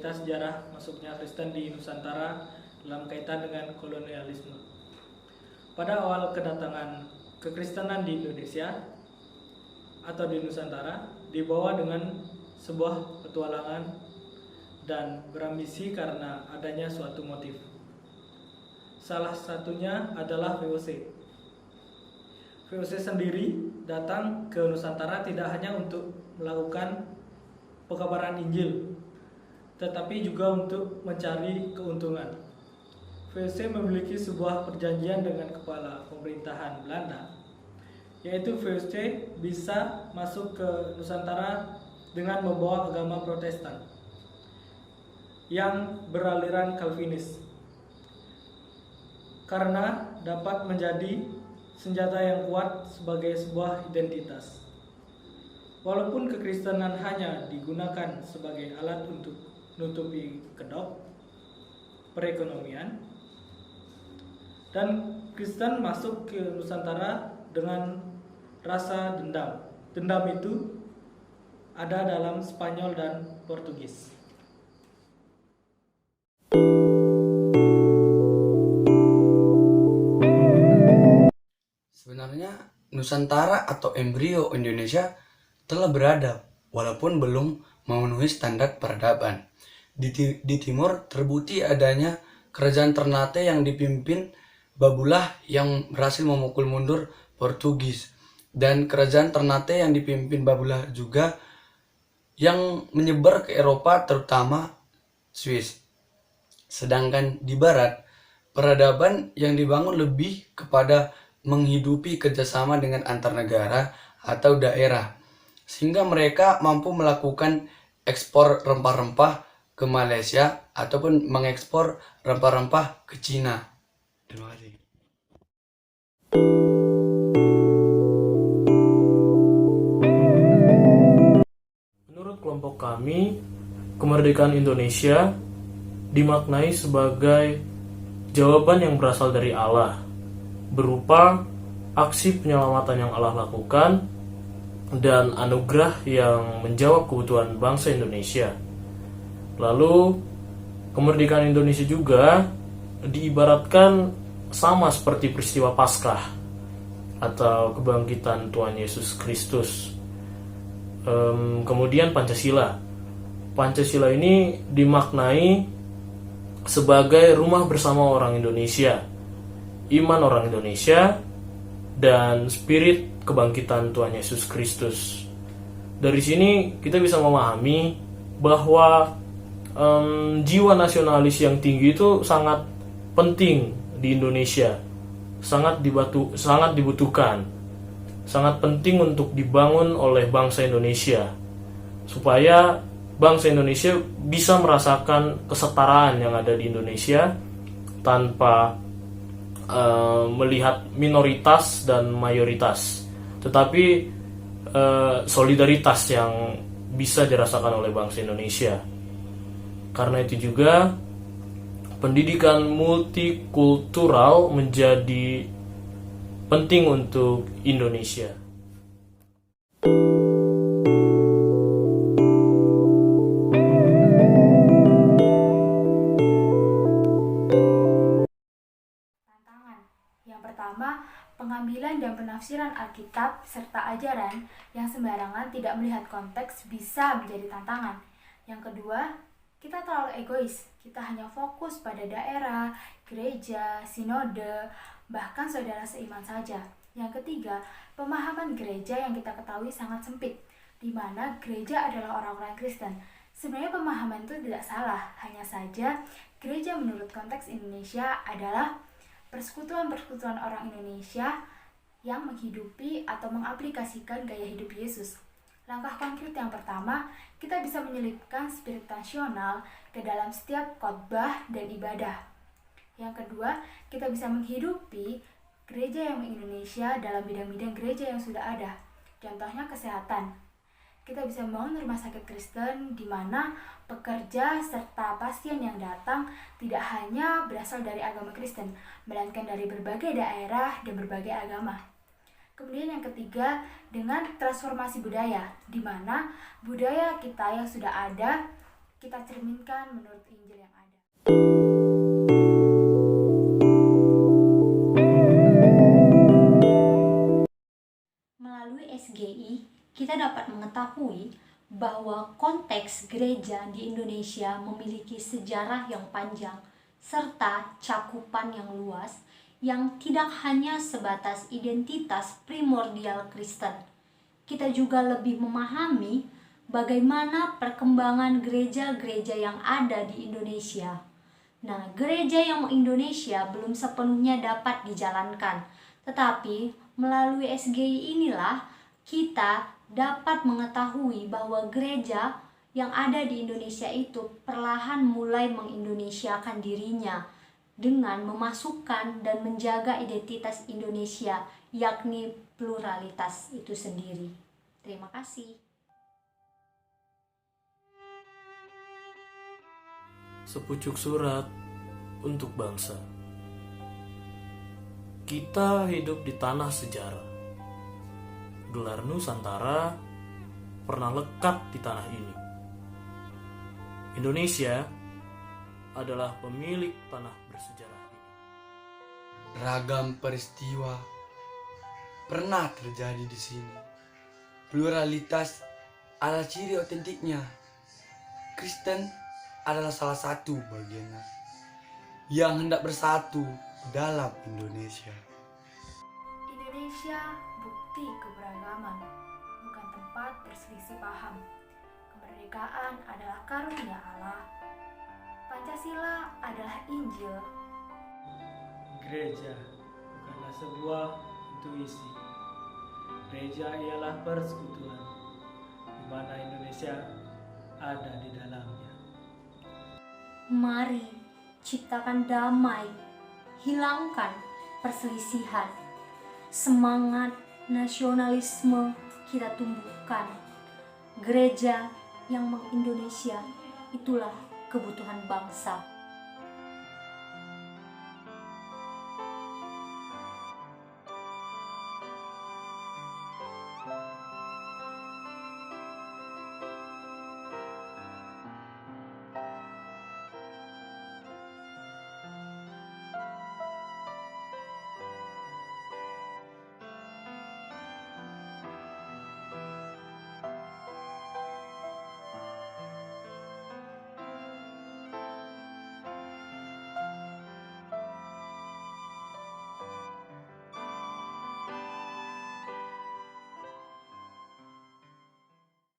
cerita sejarah masuknya Kristen di Nusantara dalam kaitan dengan kolonialisme. Pada awal kedatangan kekristenan di Indonesia atau di Nusantara dibawa dengan sebuah petualangan dan berambisi karena adanya suatu motif. Salah satunya adalah VOC. VOC sendiri datang ke Nusantara tidak hanya untuk melakukan pekabaran Injil, tetapi juga untuk mencari keuntungan. VOC memiliki sebuah perjanjian dengan kepala pemerintahan Belanda, yaitu VOC bisa masuk ke Nusantara dengan membawa agama Protestan yang beraliran Calvinis, karena dapat menjadi senjata yang kuat sebagai sebuah identitas. Walaupun kekristenan hanya digunakan sebagai alat untuk menutupi kedok perekonomian, dan Kristen masuk ke Nusantara dengan rasa dendam. Dendam itu ada dalam Spanyol dan Portugis. Sebenarnya Nusantara atau embrio Indonesia telah beradab, walaupun belum memenuhi standar peradaban. Di timur terbukti adanya kerajaan Ternate yang dipimpin Babullah yang berhasil memukul mundur Portugis, dan kerajaan Ternate yang dipimpin Babullah juga yang menyebar ke Eropa terutama Swiss. Sedangkan di barat, peradaban yang dibangun lebih kepada menghidupi kerjasama dengan antar negara atau daerah, sehingga mereka mampu melakukan ekspor rempah-rempah ke Malaysia ataupun mengekspor rempah-rempah ke Cina. Terima kasih. Menurut kelompok kami, kemerdekaan Indonesia dimaknai sebagai jawaban yang berasal dari Allah, berupa aksi penyelamatan yang Allah lakukan dan anugerah yang menjawab kebutuhan bangsa Indonesia. Lalu, kemerdekaan Indonesia juga diibaratkan sama seperti peristiwa Paskah atau kebangkitan Tuhan Yesus Kristus. Kemudian Pancasila. Pancasila ini dimaknai sebagai rumah bersama orang Indonesia, iman orang Indonesia, dan spirit kebangkitan Tuhan Yesus Kristus. Dari sini kita bisa memahami bahwa jiwa nasionalis yang tinggi itu sangat penting di Indonesia, sangat dibutuhkan, sangat penting untuk dibangun oleh bangsa Indonesia, supaya bangsa Indonesia bisa merasakan kesetaraan yang ada di Indonesia tanpa melihat minoritas dan mayoritas, tetapi solidaritas yang bisa dirasakan oleh bangsa Indonesia. Karena itu juga pendidikan multikultural menjadi penting untuk Indonesia. Yang pertama, pengambilan dan penafsiran Alkitab serta ajaran yang sembarangan tidak melihat konteks bisa menjadi tantangan. Yang kedua, kita terlalu egois. Kita hanya fokus pada daerah, gereja, sinode, bahkan saudara seiman saja. Yang ketiga, pemahaman gereja yang kita ketahui sangat sempit, di mana gereja adalah orang-orang Kristen. Sebenarnya pemahaman itu tidak salah, hanya saja gereja menurut konteks Indonesia adalah persekutuan-persekutuan orang Indonesia yang menghidupi atau mengaplikasikan gaya hidup Yesus. Langkah konkret yang pertama, kita bisa menyelipkan spirit nasional ke dalam setiap khotbah dan ibadah. Yang kedua, kita bisa menghidupi gereja yang Indonesia dalam bidang-bidang gereja yang sudah ada. Contohnya kesehatan. Kita bisa membangun rumah sakit Kristen di mana pekerja serta pasien yang datang tidak hanya berasal dari agama Kristen, melainkan dari berbagai daerah dan berbagai agama. Kemudian yang ketiga, dengan transformasi budaya, di mana budaya kita yang sudah ada kita cerminkan menurut Injil yang ada. Melalui SGI, kita dapat mengetahui bahwa konteks gereja di Indonesia memiliki sejarah yang panjang serta cakupan yang luas yang tidak hanya sebatas identitas primordial Kristen. Kita juga lebih memahami bagaimana perkembangan gereja-gereja yang ada di Indonesia. Nah, gereja yang Indonesia belum sepenuhnya dapat dijalankan, tetapi melalui SGI inilah kita dapat mengetahui bahwa gereja yang ada di Indonesia itu perlahan mulai mengindonesiakan dirinya dengan memasukkan dan menjaga identitas Indonesia, yakni pluralitas itu sendiri. Terima kasih. Sepucuk surat untuk bangsa. Kita hidup di tanah sejarah. Gelar Nusantara pernah lekat di tanah ini. Indonesia adalah pemilik tanah bersejarah ini. Ragam peristiwa pernah terjadi di sini. Pluralitas adalah ciri otentiknya. Kristen adalah salah satu bagiannya yang hendak bersatu dalam Indonesia. Indonesia bukti keberagaman, bukan tempat berselisih paham. Kemerdekaan adalah karunia Allah. Pancasila adalah Injil. Gereja bukanlah sebuah intuisi. Gereja ialah persekutuan, di mana Indonesia ada di dalamnya. Mari ciptakan damai, hilangkan perselisihan, semangat nasionalisme kita tumbuhkan. Gereja yang mengindonesia itulah kebutuhan bangsa.